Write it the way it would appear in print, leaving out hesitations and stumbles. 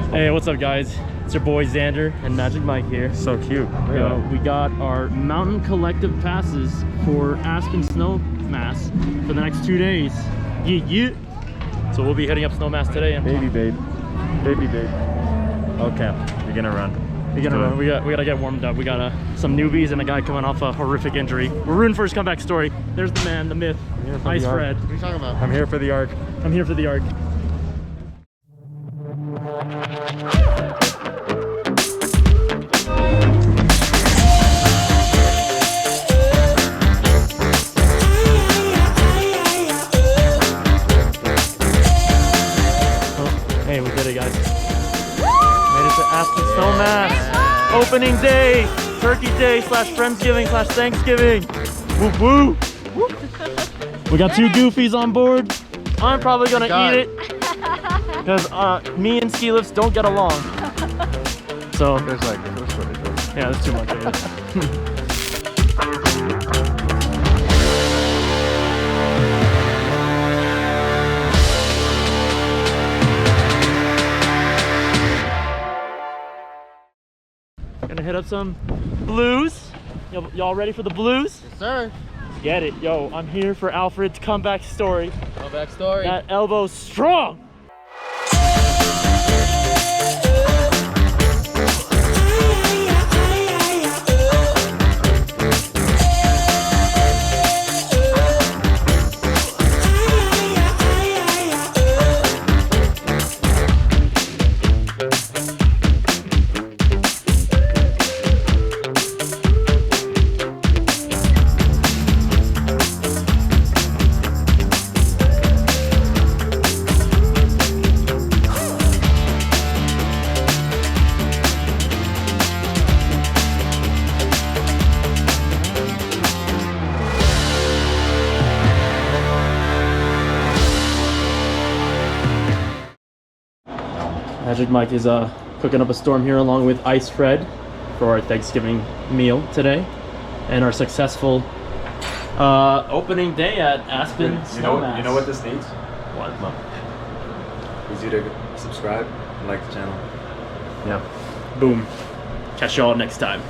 Hey, what's up, guys? It's your boy Xander and Magic Mike here. So cute. We got our mountain collective passes for Aspen Snowmass for the next 2 days. Yeah. So we'll be heading up Snowmass today. And baby babe. Okay, you're gonna run. We gotta get warmed up. We got some newbies and a guy coming off a horrific injury. We're rooting for his comeback story. There's the man, the myth, Ice Fred. What are you talking about? I'm here for the arc. I'm here for the arc. Hey, we did it, guys. Made it to Aspen Snowmass. Opening day, turkey day / Friendsgiving / Thanksgiving. Woo woo. We got 2 goofies on board. I'm probably gonna eat it because me and ski lifts don't get along. So There's like this footage. yeah, that's too much. Gonna hit up some blues. Y'all ready for the blues? Yes, sir. Let's get it. Yo, I'm here for Alfred's comeback story. Comeback story. That elbow's strong. Magic Mike is cooking up a storm here along with Ice Fred for our Thanksgiving meal today, and our successful opening day at Aspen Snowmass. You know what this needs? What? Needs you to subscribe and like the channel. Yeah. Boom. Catch y'all next time.